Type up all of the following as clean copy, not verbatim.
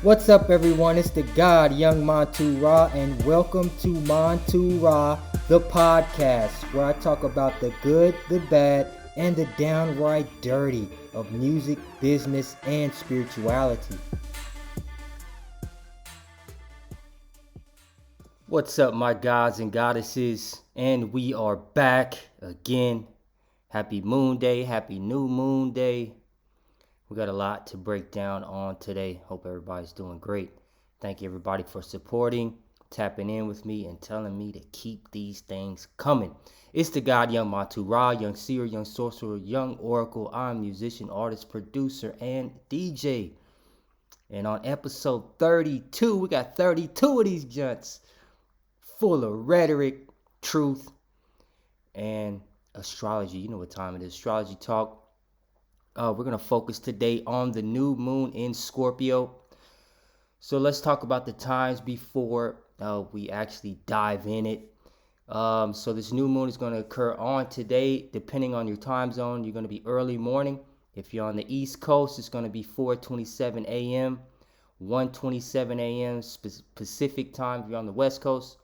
What's up, everyone? It's the God, Young Montu-Ra, and welcome to Montu-Ra, the podcast, where I talk about the good, the bad, and the downright dirty of music, business, and spirituality. What's up, my gods and goddesses? And we are back again. Happy Moon Day, happy New Moon Day. We got a lot to break down on today. Hope everybody's doing great. Thank you, everybody, for supporting, tapping in with me, and telling me to keep these things coming. It's the God, Young Montu-Ra, Young Seer, Young Sorcerer, Young Oracle. I'm musician, artist, producer, and DJ. And on episode 32, we got 32 of these junts full of rhetoric, truth, and astrology. You know what time it is. Astrology talk. We're going to focus today on the new moon in Scorpio. So let's talk about the times before we actually dive in it. So this new moon is going to occur on today. Depending on your time zone, you're going to be early morning. If you're on the East Coast, it's going to be 4:27 a.m., 1:27 a.m. Pacific time if you're on the West Coast.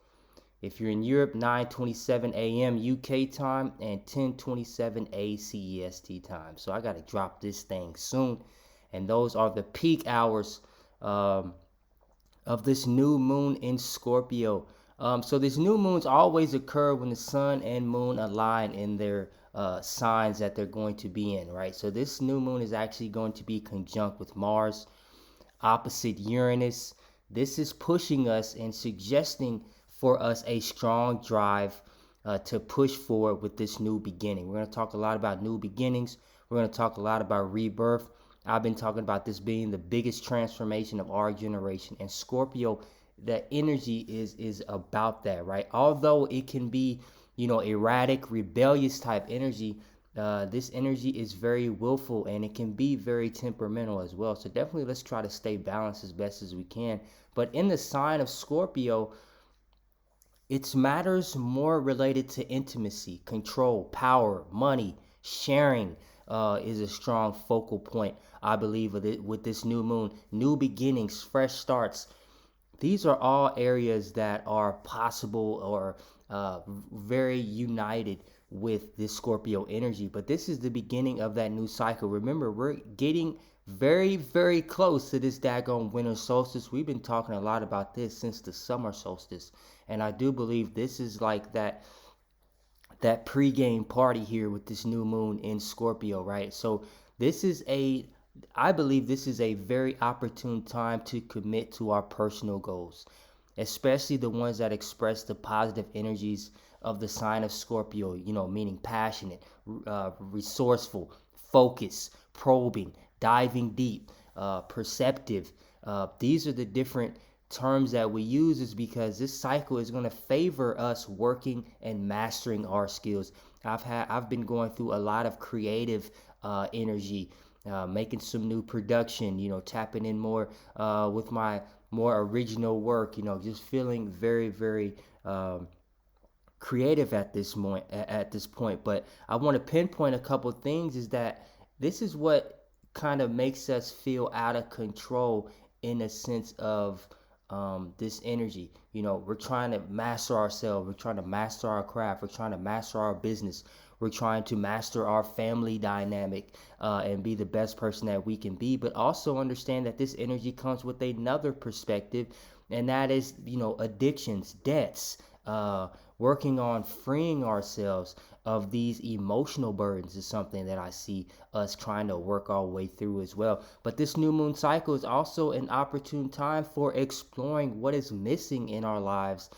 If you're in Europe, 9:27 a.m. UK time and 10:27 CEST time. So I got to drop this thing soon. And those are the peak hours of this new moon in Scorpio. So these new moons always occur when the sun and moon align in their signs that they're going to be in, right? So this new moon is actually going to be conjunct with Mars, opposite Uranus. This is pushing us and suggesting for us a strong drive to push forward with this new beginning. We're going to talk a lot about new beginnings. We're going to talk a lot about rebirth. I've been talking about this being the biggest transformation of our generation. And Scorpio, the energy is about that, right? Although it can be, erratic, rebellious type energy, this energy is very willful and it can be very temperamental as well. So definitely let's try to stay balanced as best as we can. But in the sign of Scorpio, it's matters more related to intimacy, control, power, money, sharing is a strong focal point, I believe, with this new moon. New beginnings, fresh starts. These are all areas that are possible or very united with this Scorpio energy. But this is the beginning of that new cycle. Remember, we're getting very, very close to this daggone winter solstice. We've been talking a lot about this since the summer solstice. And I do believe this is like that pre-game party here with this new moon in Scorpio, right? So I believe this is a very opportune time to commit to our personal goals, especially the ones that express the positive energies of the sign of Scorpio, meaning passionate, resourceful, focused, probing, diving deep, perceptive. These are the different terms that we use, is because this cycle is going to favor us working and mastering our skills. I've been going through a lot of creative energy, making some new production, tapping in more with my more original work, just feeling very, very creative at this point. But I want to pinpoint a couple things, is that this is what kind of makes us feel out of control in a sense of this energy. We're trying to master ourselves. We're trying to master our craft. We're trying to master our business. We're trying to master our family dynamic and be the best person that we can be. But also understand that this energy comes with another perspective, and that is, addictions, debts, working on freeing ourselves of these emotional burdens is something that I see us trying to work our way through as well. But this new moon cycle is also an opportune time for exploring what is missing in our lives,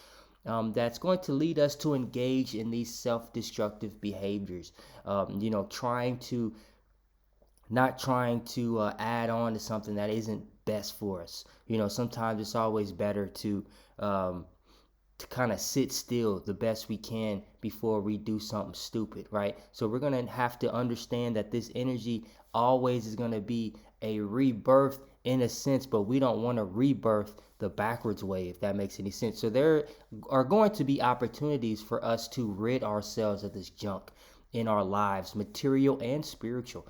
that's going to lead us to engage in these self-destructive behaviors. Trying to not trying to add on to something that isn't best for us. Sometimes it's always better to kind of sit still the best we can before we do something stupid, right? So we're going to have to understand that this energy always is going to be a rebirth in a sense, but we don't want to rebirth the backwards way, if that makes any sense. So there are going to be opportunities for us to rid ourselves of this junk in our lives, material and spiritual,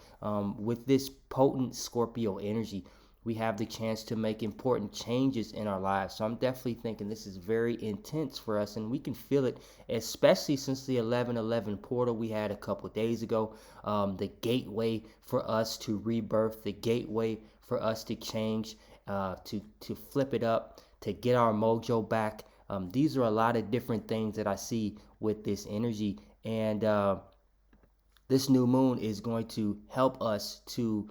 with this potent Scorpio energy. we have the chance to make important changes in our lives. So I'm definitely thinking this is very intense for us, and we can feel it, especially since the 11/11 portal we had a couple days ago. The gateway for us to rebirth, the gateway for us to change, to flip it up, to get our mojo back. These are a lot of different things that I see with this energy, and this new moon is going to help us to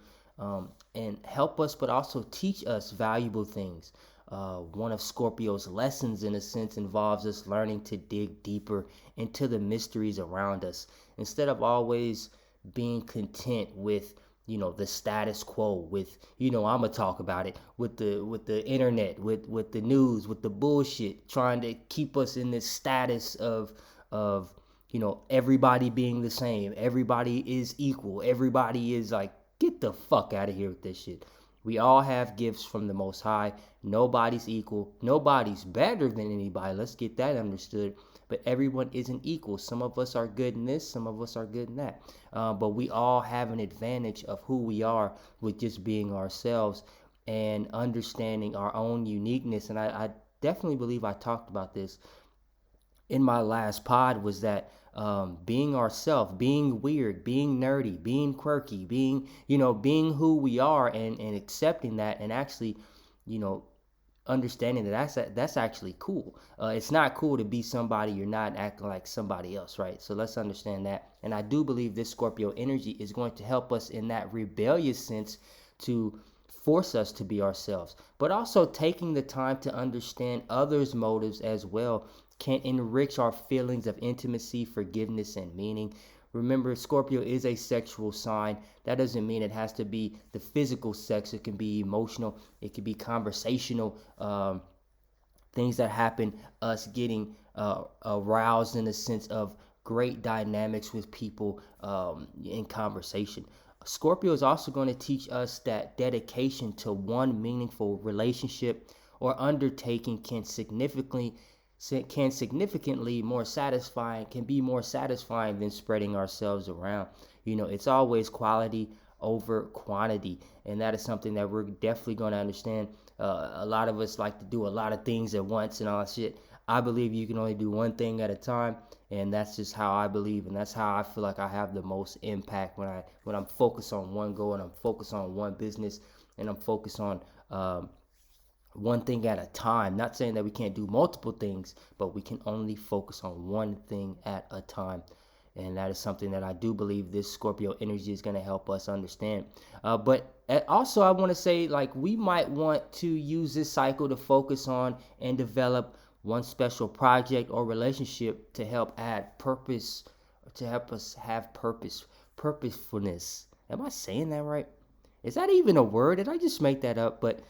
and help us, but also teach us valuable things. One of Scorpio's lessons, in a sense, involves us learning to dig deeper into the mysteries around us instead of always being content with the status quo. With I'm gonna talk about it with the internet, with the news, with the bullshit, trying to keep us in this status of everybody being the same, everybody is equal, everybody is like, get the fuck out of here with this shit. We all have gifts from the Most High. Nobody's equal. Nobody's better than anybody. Let's get that understood. But everyone isn't equal. Some of us are good in this, some of us are good in that. But we all have an advantage of who we are with just being ourselves and understanding our own uniqueness. And I definitely believe I talked about this in my last pod, was that being ourselves, being weird, being nerdy, being quirky, being who we are, and accepting that, and actually, you know, understanding that that's actually cool. It's not cool to be somebody you're not, acting like somebody else, right? So let's understand that. And I do believe this Scorpio energy is going to help us in that rebellious sense to force us to be ourselves, but also taking the time to understand others' motives as well can enrich our feelings of intimacy, forgiveness, and meaning. Remember, Scorpio is a sexual sign. That doesn't mean it has to be the physical sex. It can be emotional. It can be conversational. Things that happen, us getting aroused in a sense of great dynamics with people in conversation. Scorpio is also going to teach us that dedication to one meaningful relationship or undertaking can significantly more satisfying, can be more satisfying than spreading ourselves around. It's always quality over quantity, and that is something that we're definitely going to understand. A lot of us like to do a lot of things at once and all that shit. I believe you can only do one thing at a time, and that's just how I believe, and that's how I feel like I have the most impact when I'm focused on one goal, and I'm focused on one business, and I'm focused on one thing at a time. Not saying that we can't do multiple things, but we can only focus on one thing at a time. And that is something that I do believe this Scorpio energy is going to help us understand. But also, I want to say, like, we might want to use this cycle to focus on and develop one special project or relationship to help add purpose, to help us have purposefulness. Am I saying that right? Is that even a word? Did I just make that up? But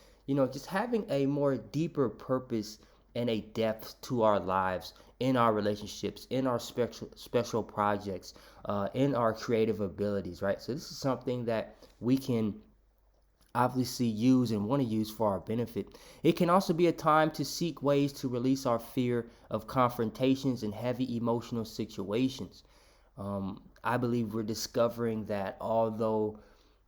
just having a more deeper purpose and a depth to our lives, in our relationships, in our special projects, in our creative abilities, right? So this is something that we can obviously use and want to use for our benefit. It can also be a time to seek ways to release our fear of confrontations and heavy emotional situations. I believe we're discovering that although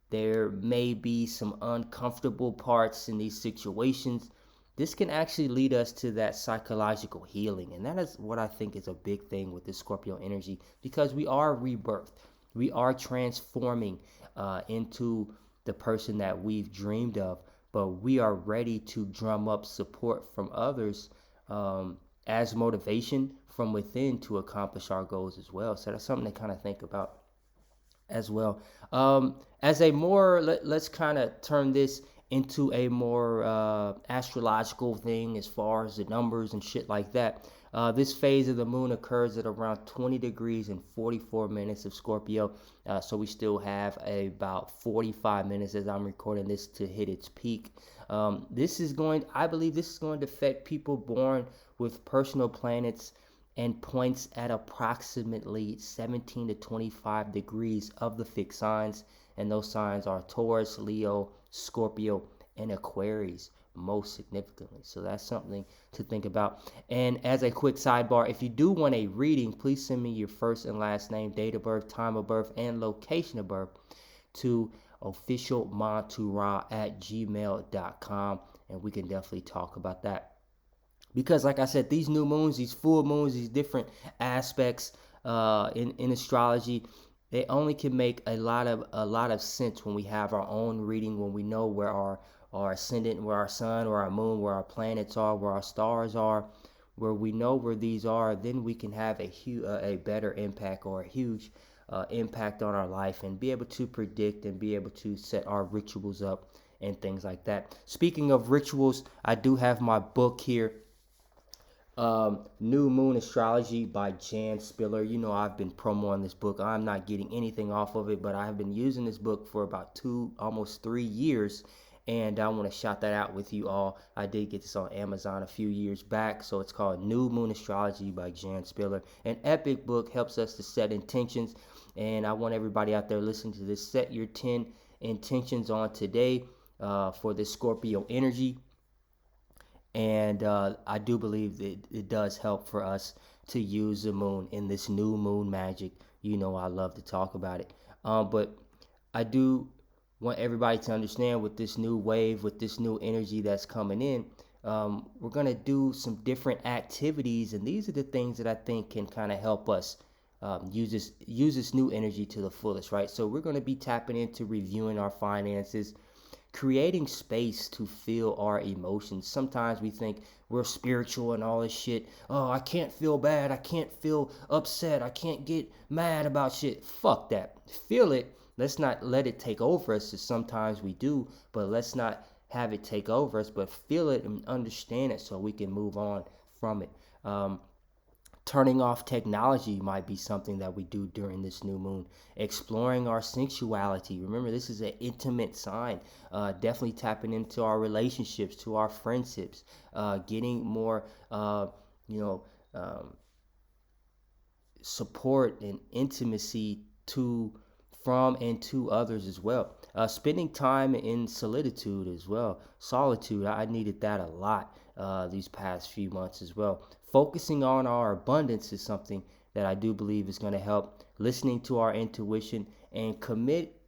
there may be some uncomfortable parts in these situations, this can actually lead us to that psychological healing. And that is what I think is a big thing with this Scorpio energy, because we are rebirthed. We are transforming into the person that we've dreamed of, but we are ready to drum up support from others as motivation from within to accomplish our goals as well. So that's something to kind of think about as well. As a more, let's kind of turn this into a more astrological thing as far as the numbers and shit like that. This phase of the moon occurs at around 20 degrees and 44 minutes of Scorpio. So we still have about 45 minutes as I'm recording this to hit its peak. I believe this is going to affect people born with personal planets and points at approximately 17 to 25 degrees of the fixed signs. And those signs are Taurus, Leo, Scorpio, and Aquarius, most significantly. So that's something to think about. And as a quick sidebar, if you do want a reading, please send me your first and last name, date of birth, time of birth, and location of birth to official Montu-Ra at gmail.com, and we can definitely talk about that. Because like I said, these new moons, these full moons, these different aspects in astrology, they only can make a lot of sense when we have our own reading, when we know where our ascendant, where our sun, where our moon, where our planets are, where our stars are, where we know where these are. Then we can have a better impact, or a huge impact on our life, and be able to predict and be able to set our rituals up and things like that. Speaking of rituals, I do have my book here, New Moon Astrology by Jan Spiller. You know, I've been promoting this book. I'm not getting anything off of it, but I have been using this book for about almost 3 years, and I want to shout that out with you all. I did get this on Amazon a few years back, so it's called New Moon Astrology by Jan Spiller. An epic book, helps us to set intentions, and I want everybody out there listening to this, set your 10 intentions on today for this Scorpio energy. And I do believe that it does help for us to use the moon in this new moon magic. You know, I love to talk about it. But I do want everybody to understand, with this new wave, with this new energy that's coming in, we're going to do some different activities. And these are the things that I think can kind of help us use this new energy to the fullest, right? So we're going to be tapping into reviewing our finances, creating space to feel our emotions. Sometimes we think we're spiritual and all this shit. Oh, I can't feel bad. I can't feel upset. I can't get mad about shit. Fuck that. Feel it. Let's not let it take over us, as sometimes we do, but let's not have it take over us, but feel it and understand it so we can move on from it. Turning off technology might be something that we do during this new moon. Exploring our sensuality. Remember, this is an intimate sign. Definitely tapping into our relationships, to our friendships, getting more, you know, support and intimacy from and to others as well. Spending time in solitude as well. Solitude, I needed that a lot these past few months as well. Focusing on our abundance is something that I do believe is going to help. Listening to our intuition, and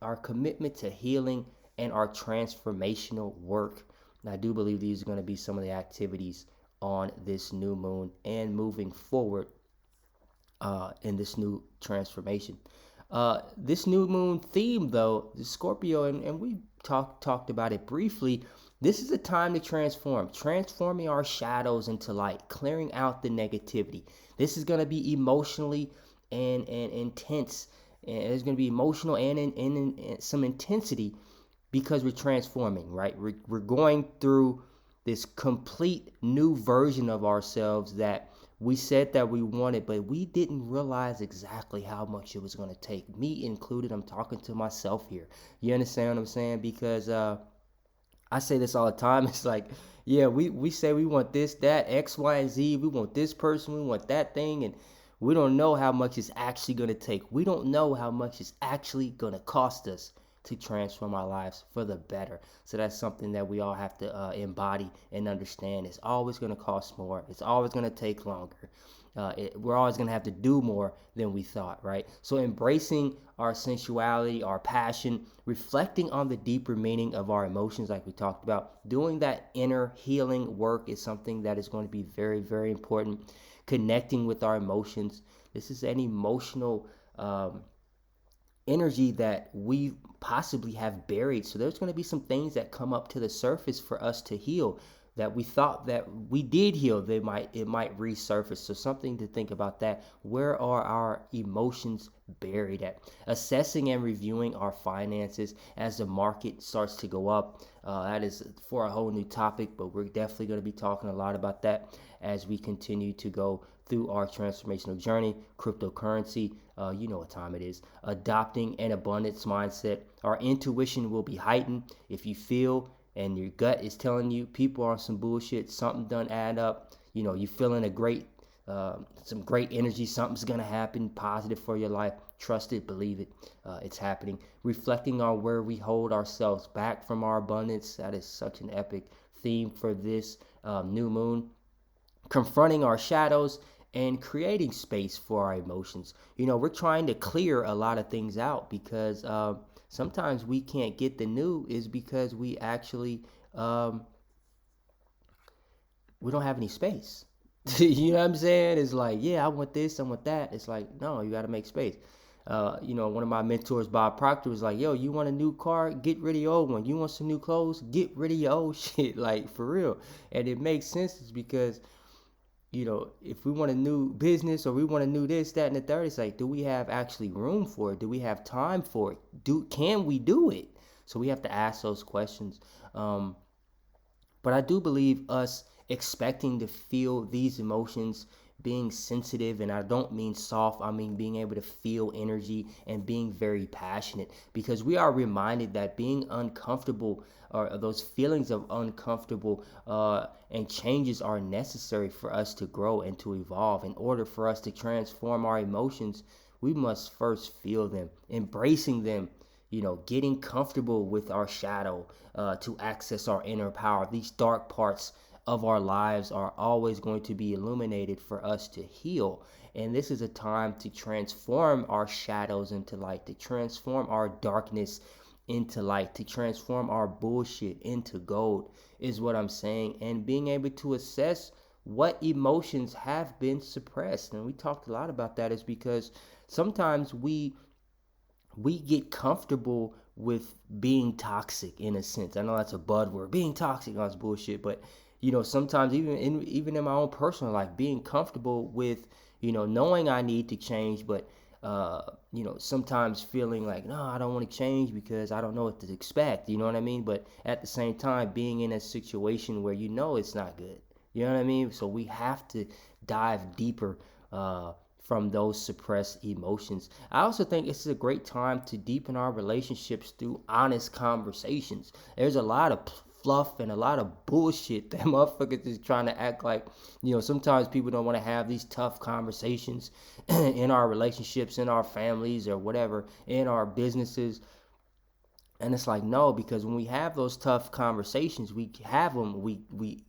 our commitment to healing and our transformational work. And I do believe these are going to be some of the activities on this new moon and moving forward in this new transformation. This new moon theme, though, the Scorpio, and we talked about it briefly. This is a time to transforming our shadows into light, clearing out the negativity. This is going to be emotionally and intense, and it's going to be emotional and in some intensity, because we're transforming, right? We're going through this complete new version of ourselves that we said that we wanted, but we didn't realize exactly how much it was going to take. Me included, I'm talking to myself here. You understand what I'm saying? Because I say this all the time. It's like, yeah, we say we want this, that, X, Y, and Z. We want this person, we want that thing, and we don't know how much it's actually going to take. We don't know how much it's actually going to cost us to transform our lives for the better. So that's something that we all have to embody and understand. It's always going to cost more. It's always going to take longer. We're always going to have to do more than we thought, right? So embracing our sensuality, our passion, reflecting on the deeper meaning of our emotions, like we talked about, doing that inner healing work is something that is going to be very, very important. Connecting with our emotions. This is an emotional energy that we possibly have buried. So there's going to be some things that come up to the surface for us to heal, that we thought that we did heal. It might resurface. So something to think about that. Where are our emotions buried at? Assessing and reviewing our finances as the market starts to go up. That is for a whole new topic, but we're definitely going to be talking a lot about that as we continue to go through our transformational journey. Cryptocurrency, you know what time it is. Adopting an abundance mindset. Our intuition will be heightened. If you feel and your gut is telling you people are on some bullshit, something done add up, you know, you feeling some great energy, something's gonna happen positive for your life. Trust it, believe it, it's happening. Reflecting on where we hold ourselves back from our abundance. That is such an epic theme for this new moon. Confronting our shadows and creating space for our emotions. You know, we're trying to clear a lot of things out because sometimes we can't get the new is because we actually we don't have any space. You know what I'm saying? It's like, yeah, I want this, I want that. It's like, no, you got to make space. One of my mentors, Bob Proctor, was like, yo, you want a new car? Get rid of your old one. You want some new clothes? Get rid of your old shit. Like, for real. And it makes sense is because, if we want a new business or we want a new this, that, and the third, it's like, do we have actually room for it? Do we have time for it? Can we do it? So we have to ask those questions. Um, but I do believe us expecting to feel these emotions, being sensitive, and I don't mean soft, I mean being able to feel energy and being very passionate, because we are reminded that being uncomfortable or those feelings of uncomfortable and changes are necessary for us to grow and to evolve. In order for us to transform our emotions, we must first feel them, embracing them, getting comfortable with our shadow to access our inner power. These dark parts of our lives are always going to be illuminated for us to heal. And this is a time to transform our shadows into light, to transform our darkness into light, to transform our bullshit into gold, is what I'm saying. And being able to assess what emotions have been suppressed. And we talked a lot about that, is because sometimes we get comfortable with being toxic in a sense. I know that's a buzzword, being toxic, all this bullshit, but sometimes even in my own personal life, being comfortable with knowing I need to change, but sometimes feeling like, no, I don't want to change because I don't know what to expect. You know what I mean? But at the same time, being in a situation where it's not good. You know what I mean? So we have to dive deeper from those suppressed emotions. I also think it's a great time to deepen our relationships through honest conversations. There's a lot of fluff and a lot of bullshit that motherfuckers is trying to act like, sometimes people don't want to have these tough conversations in our relationships, in our families, or whatever, in our businesses. And it's like, no, because when we have those tough conversations, we have them, we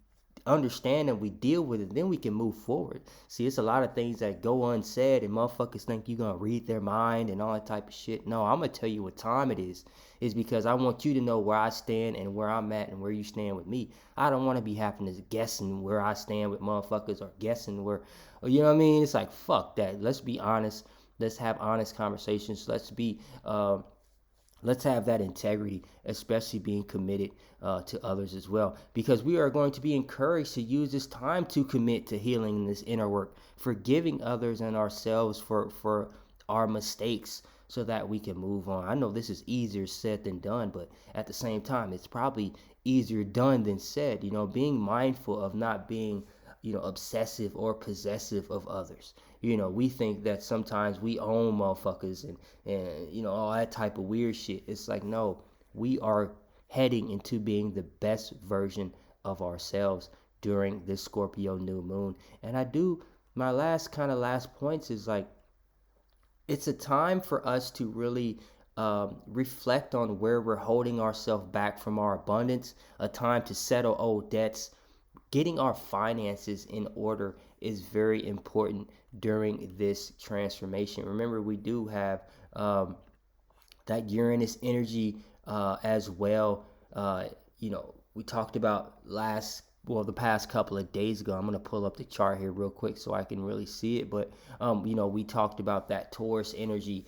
understand and we deal with it, then we can move forward. See, it's a lot of things that go unsaid, and motherfuckers think you're gonna read their mind and all that type of shit. No, I'm gonna tell you what time it is because I want you to know where I stand and where I'm at and where you stand with me. I don't want to be having to guessing where I stand with motherfuckers, or guessing where, you know what I mean? It's like, fuck that. Let's be honest. Let's have honest conversations. Let's have that integrity, especially being committed to others as well, because we are going to be encouraged to use this time to commit to healing this inner work, forgiving others and ourselves for our mistakes, so that we can move on. I know this is easier said than done, but at the same time, it's probably easier done than said. Being mindful of not being obsessive or possessive of others. We think that sometimes we own motherfuckers and all that type of weird shit. It's like, no, we are heading into being the best version of ourselves during this Scorpio new moon. And my last points is like, it's a time for us to really reflect on where we're holding ourselves back from our abundance, a time to settle old debts. Getting our finances in order is very important during this transformation. Remember, we do have that Uranus energy as well. We talked about the past couple of days ago. I'm going to pull up the chart here real quick so I can really see it. But, we talked about that Taurus energy.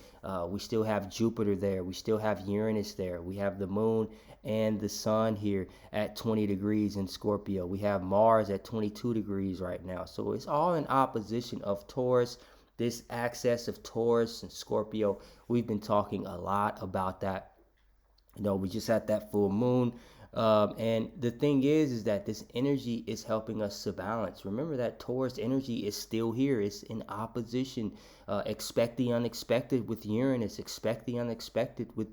We still have Jupiter there. We still have Uranus there. We have the moon and the sun here at 20 degrees in Scorpio. We have Mars at 22 degrees right now. So it's all in opposition of Taurus. This axis of Taurus and Scorpio, we've been talking a lot about that. We just had that full moon. And the thing is that this energy is helping us to balance. Remember that Taurus energy is still here. It's in opposition. Expect the unexpected with Uranus. Expect the unexpected with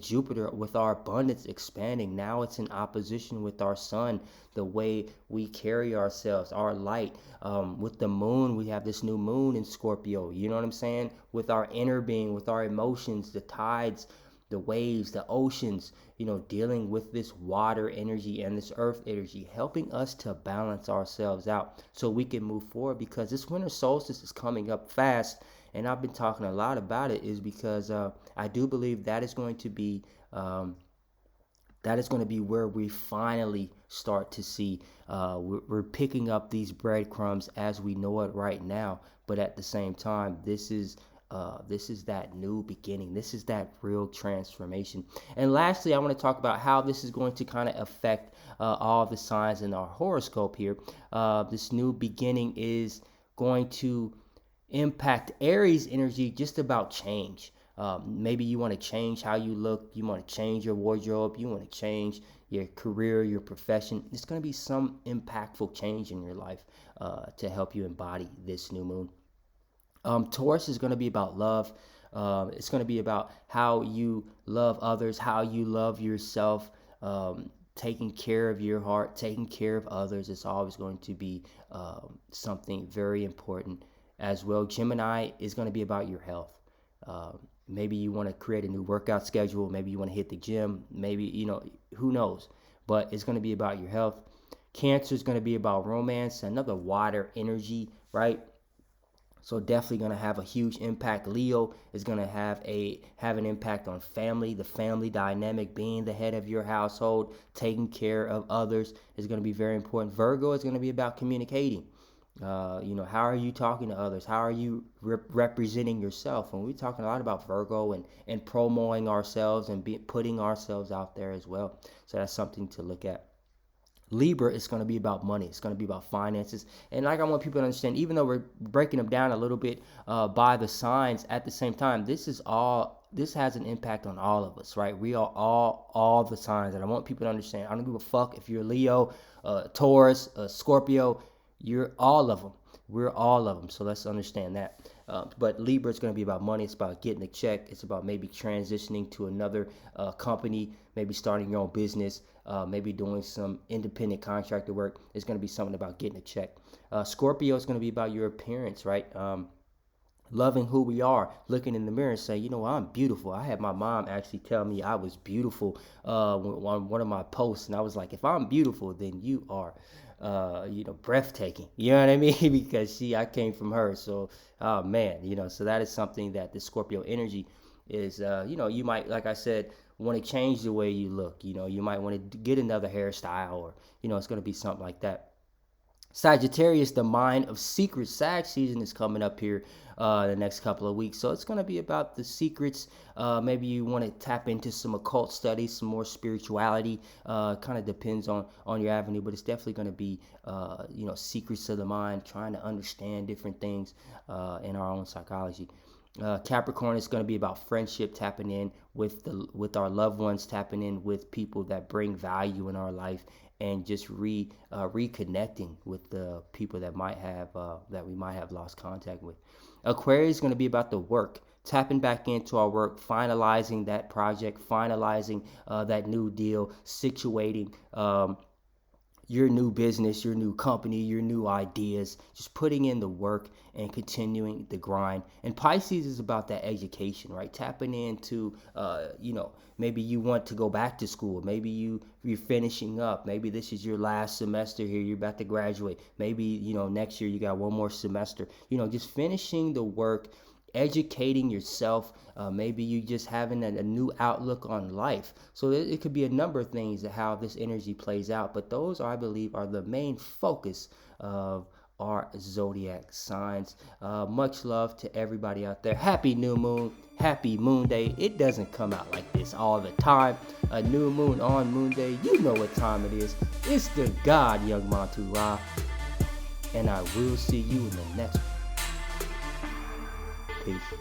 Jupiter, with our abundance expanding. Now it's in opposition with our sun, the way we carry ourselves, our light. With the moon, we have this new moon in Scorpio. You know what I'm saying? With our inner being, with our emotions, the tides, the waves, the oceans, dealing with this water energy and this earth energy, helping us to balance ourselves out so we can move forward, because this winter solstice is coming up fast. and I've been talking a lot about it, is because I do believe that is going to be where we finally start to see we're picking up these breadcrumbs as we know it right now. But at the same time, this is that new beginning. This is that real transformation. And lastly, I want to talk about how this is going to kind of affect all the signs in our horoscope here. This new beginning is going to impact Aries energy, just about change. Maybe you want to change how you look, you want to change your wardrobe, you want to change your career, your profession. It's going to be some impactful change in your life to help you embody this new moon. Taurus is going to be about love. It's going to be about how you love others, how you love yourself, taking care of your heart, taking care of others. It's always going to be something very important as well. Gemini is going to be about your health. Maybe you want to create a new workout schedule. Maybe you want to hit the gym. Maybe, who knows? But it's going to be about your health. Cancer is going to be about romance, another water energy, right? So definitely going to have a huge impact. Leo is going to have an impact on family, the family dynamic, being the head of your household, taking care of others is going to be very important. Virgo is going to be about communicating. How are you talking to others? How are you representing yourself? And we're talking a lot about Virgo and promoting ourselves and putting ourselves out there as well. So that's something to look at. Libra is going to be about money. It's going to be about finances. And like I want people to understand, even though we're breaking them down a little bit by the signs, at the same time, this has an impact on all of us, right? We are all the signs. And I want people to understand, I don't give a fuck if you're Leo, Taurus, Scorpio, you're all of them. We're all of them. So let's understand that. But Libra is going to be about money. It's about getting a check. It's about maybe transitioning to another company, maybe starting your own business, maybe doing some independent contractor work. It's going to be something about getting a check. Scorpio is going to be about your appearance, right? Loving who we are, looking in the mirror and say, I'm beautiful. I had my mom actually tell me I was beautiful on one of my posts. And I was like, if I'm beautiful, then you are breathtaking. You know what I mean? Because I came from her. So, oh man, so that is something that the Scorpio energy is, you might, like I said, want to change the way you look. You might want to get another hairstyle, or, it's going to be something like that. Sagittarius, the mind of secrets. Sag season is coming up here the next couple of weeks. So it's going to be about the secrets. Maybe you want to tap into some occult studies, some more spirituality. Kind of depends on your avenue, but it's definitely going to be, secrets of the mind, trying to understand different things in our own psychology. Capricorn is going to be about friendship, tapping in with our loved ones, tapping in with people that bring value in our life, and just reconnecting with the people that we might have lost contact with. Aquarius is going to be about the work, tapping back into our work, finalizing that project, finalizing that new deal, situating your new business, your new company, your new ideas, just putting in the work and continuing the grind. And Pisces is about that education, right? Tapping into, maybe you want to go back to school. Maybe you're finishing up. Maybe this is your last semester here. You're about to graduate. Maybe, next year you got one more semester. Just finishing the work, educating yourself. Maybe you just having a new outlook on life. So it could be a number of things that how this energy plays out. But those, I believe, are the main focus of our zodiac signs. Much love to everybody out there. Happy new moon. Happy moon day. It doesn't come out like this all the time. A new moon on moon day. You know what time it is. It's the God, young Montu-Ra. And I will see you in the next one. Peace.